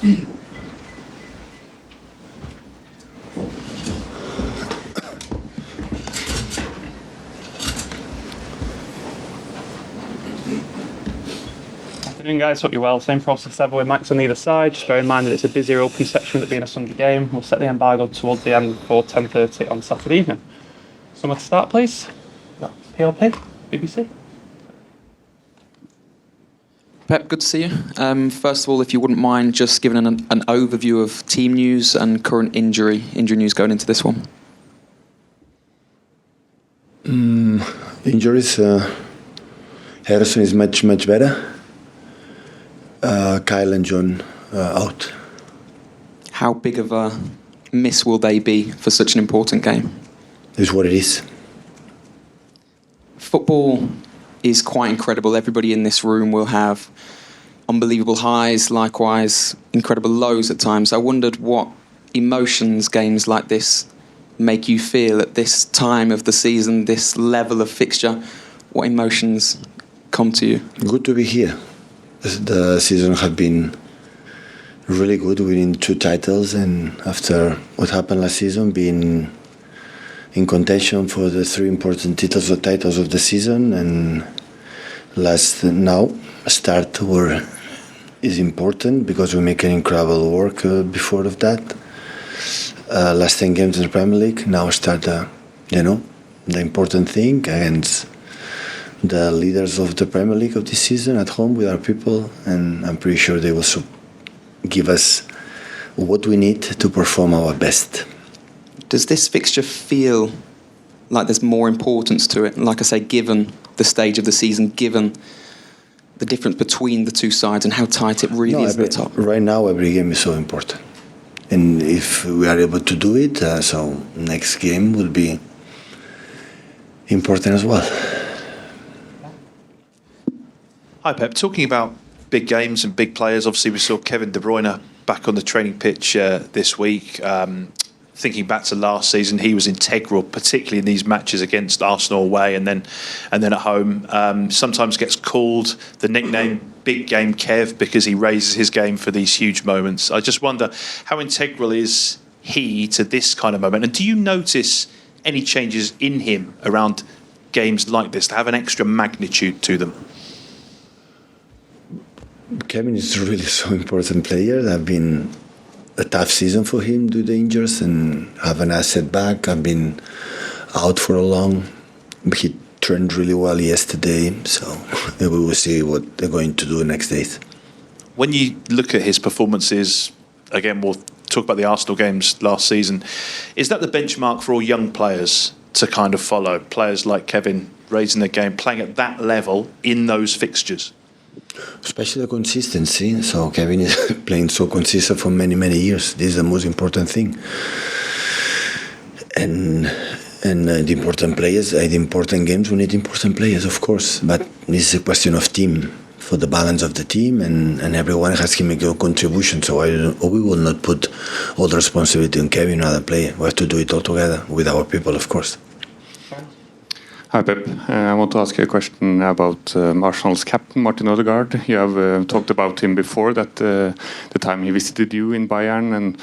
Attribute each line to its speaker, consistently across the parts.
Speaker 1: Afternoon, guys. Hope you're well. Same process ever with mics on either side. Just bear in mind that it's a busier opening section with it being a Sunday game. We'll set the embargo towards the end for 10:30 on Saturday evening. Someone to start, please. PLP, BBC.
Speaker 2: Pep, good to see you. First of all, if you wouldn't mind just giving an overview of team news and current injury news going into this one.
Speaker 3: Injuries. Ederson is much better. Kyle and John out.
Speaker 2: How big of a miss will they be for such an important game?
Speaker 3: It's what it is.
Speaker 2: Football is quite incredible. Everybody in this room will have unbelievable highs, likewise incredible lows at times. I wondered what emotions games like this make you feel at this time of the season, this level of fixture. What emotions come to you?
Speaker 3: Good to be here. The season has been really good, winning 2 titles, and after what happened last season, being in contention for the 3 important titles of the season, and start where is important because we make an incredible work before of that. Last 10 games in the Premier League, now start the important thing against the leaders of the Premier League of this season at home with our people, and I'm pretty sure they will give us what we need to perform our best.
Speaker 2: Does this fixture feel like there's more importance to it? Like I say, given the stage of the season, given the difference between the two sides and how tight it really is at the top?
Speaker 3: Right now, every game is so important. And if we are able to do it, so next game will be important as well.
Speaker 4: Hi, Pep. Talking about big games and big players, obviously we saw Kevin De Bruyne back on the training pitch this week. Thinking back to last season, he was integral, particularly in these matches against Arsenal away and then at home. Sometimes gets called the nickname Big Game Kev because he raises his game for these huge moments. I just wonder, how integral is he to this kind of moment? And do you notice any changes in him around games like this to have an extra magnitude to them?
Speaker 3: Kevin is really so important player. I've been a tough season for him due to injuries and have an asset back. I've been out for a long. He trained really well yesterday, so we will see what they're going to do next days.
Speaker 4: When you look at his performances, again, we'll talk about the Arsenal games last season. Is that the benchmark for all young players to kind of follow? Players like Kevin raising their game, playing at that level in those fixtures?
Speaker 3: Especially the consistency. So Kevin is playing so consistent for many years. This is the most important thing. And the important players, the important games, we need important players, of course. But this is a question of team, for the balance of the team, and everyone has to make a contribution. So we will not put all the responsibility on Kevin or other player. We have to do it all together with our people, of course.
Speaker 5: Hi Pep, I want to ask you a question about Arsenal's captain Martin Odegaard. You have talked about him before, that the time he visited you in Bayern, and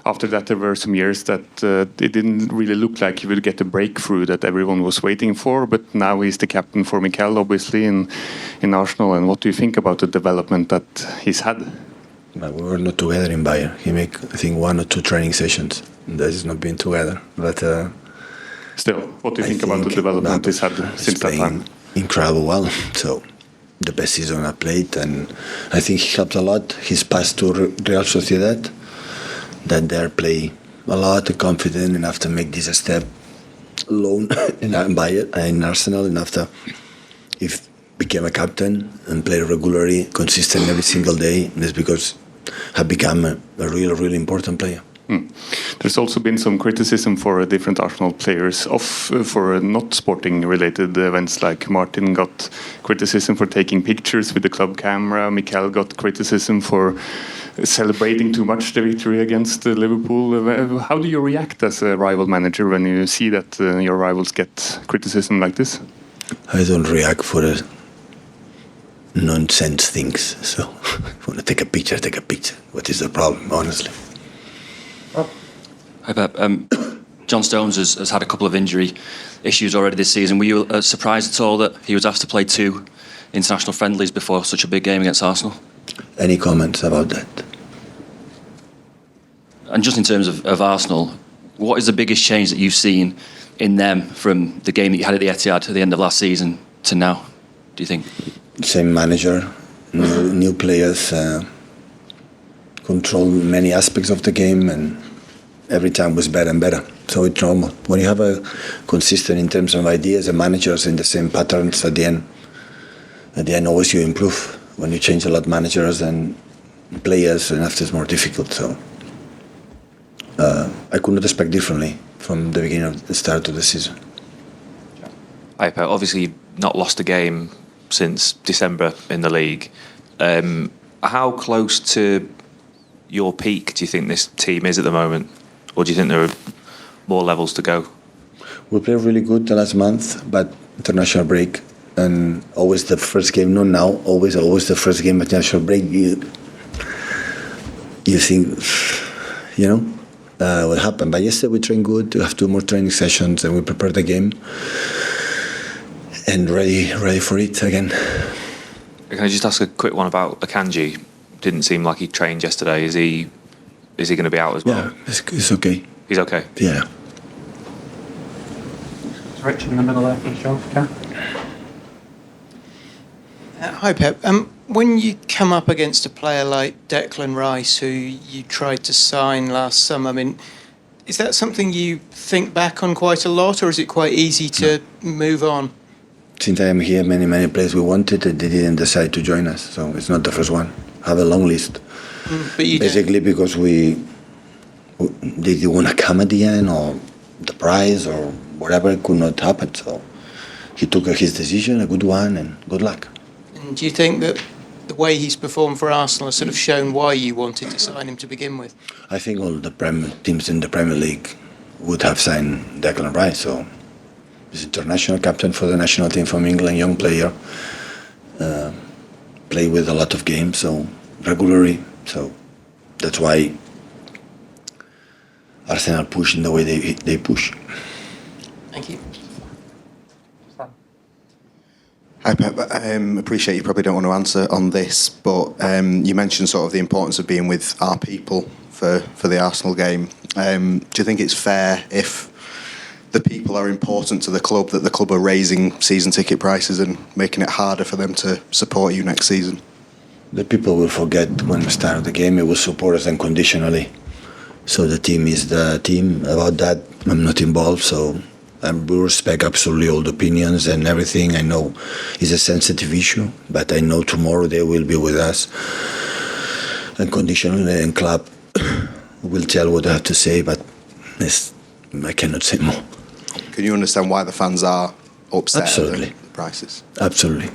Speaker 5: after that there were some years that it didn't really look like he would get the breakthrough that everyone was waiting for, but now he's the captain for Mikel, obviously, in Arsenal. And what do you think about the development that he's had?
Speaker 3: But we were not together in Bayern. He made, I think, 1 or 2 training sessions. That has not been together, but...
Speaker 5: Still, what do you think about the development he's had since that time?
Speaker 3: Incredible well. So, the best season I played, and I think he helped a lot. His pass to Real Sociedad, that they play a lot, confident enough to make this a step alone in Arsenal, and after if became a captain and played regularly, consistent every single day. That's because have become a really important player.
Speaker 5: There's also been some criticism for different Arsenal players for not sporting related events, like Martin got criticism for taking pictures with the club camera, Mikel got criticism for celebrating too much the victory against Liverpool. How do you react as a rival manager when you see that your rivals get criticism like this?
Speaker 3: I don't react for nonsense things. So if you want to take a picture, take a picture. What is the problem, honestly?
Speaker 6: Hi Pep. John Stones has had a couple of injury issues already this season. Were you surprised at all that he was asked to play 2 international friendlies before such a big game against Arsenal?
Speaker 3: Any comments about that?
Speaker 6: And just in terms of Arsenal, what is the biggest change that you've seen in them from the game that you had at the Etihad at the end of last season to now, do you think?
Speaker 3: Same manager, new players, control many aspects of the game, and every time was better and better. So it's normal. When you have a consistent in terms of ideas and managers in the same patterns at the end always you improve. When you change a lot managers and players, and after it's more difficult. So I could not expect differently from the beginning of the start of the season.
Speaker 4: Hi, Pep. Obviously, you've not lost a game since December in the league. How close to your peak do you think this team is at the moment? Or do you think there are more levels to go?
Speaker 3: We played really good the last month, but international break, and always the first game, not now, always the first game at international break, you think, what happened. But yesterday we trained good, we have 2 more training sessions, and we prepared the game, and ready for it again.
Speaker 4: Can I just ask a quick one about Akanji? Didn't seem like he trained yesterday. Is he going to be out as well?
Speaker 3: Yeah, it's okay.
Speaker 4: He's okay?
Speaker 3: Yeah.
Speaker 1: Rich in the middle there, please, John, if you can.
Speaker 7: Hi Pep. When you come up against a player like Declan Rice, who you tried to sign last summer, I mean, is that something you think back on quite a lot, or is it quite easy to move on?
Speaker 3: Since I am here, many players we wanted, they didn't decide to join us, so it's not the first one. I have a long list.
Speaker 7: But you
Speaker 3: basically because they didn't want to come at the end, or the prize, or whatever, it could not happen. So he took his decision, a good one, and good luck.
Speaker 7: And do you think that the way he's performed for Arsenal has sort of shown why you wanted to sign him to begin with?
Speaker 3: I think all the teams in the Premier League would have signed Declan Rice. So he's international captain for the national team from England, young player, play with a lot of games, so regularly. So that's why Arsenal push in the way they push.
Speaker 7: Thank you.
Speaker 8: Hi Pep, appreciate you probably don't want to answer on this, but you mentioned sort of the importance of being with our people for the Arsenal game. Do you think it's fair if the people are important to the club, that the club are raising season ticket prices and making it harder for them to support you next season?
Speaker 3: The people will forget when we start the game, it will support us unconditionally. So the team is the team. About that, I'm not involved, so we respect absolutely all the opinions and everything. I know it's a sensitive issue, but I know tomorrow they will be with us unconditionally, and club will tell what I have to say, but I cannot say more.
Speaker 8: Can you understand why the fans are upset
Speaker 3: Absolutely.
Speaker 8: at the prices?
Speaker 3: Absolutely.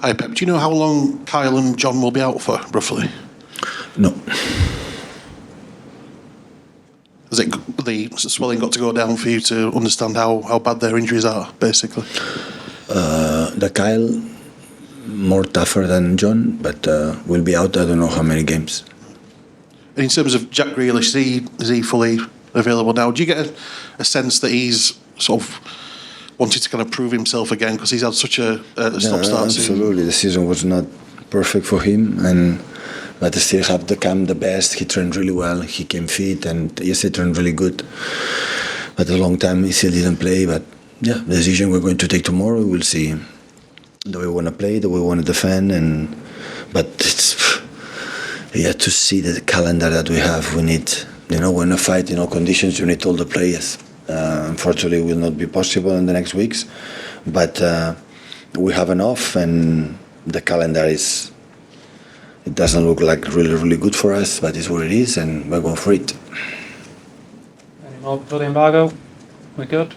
Speaker 9: Hi Pep, do you know how long Kyle and John will be out for, roughly?
Speaker 3: No.
Speaker 9: Has the swelling got to go down for you to understand how bad their injuries are, basically?
Speaker 3: The Kyle, more tougher than John, but will be out, I don't know how many games.
Speaker 9: And in terms of Jack Grealish, is he fully available now? Do you get a sense that he's sort of wanted to kind of prove himself again, because he's had such a stop-start season?
Speaker 3: Absolutely, the season was not perfect for him, but he still have become the best. He trained really well, he came fit, and yes, he trained really good. But a long time he still didn't play, but yeah, the decision we're going to take tomorrow, we'll see. Do we want to play, do we want to defend, but it's yet to see the calendar that we have. We need, we're in a fight, conditions, you need all the players. Unfortunately, it will not be possible in the next weeks, but we have enough, and the calendar it doesn't look like really good for us, but it's what it is, and we're going for it.
Speaker 1: Any more before the embargo? We're good?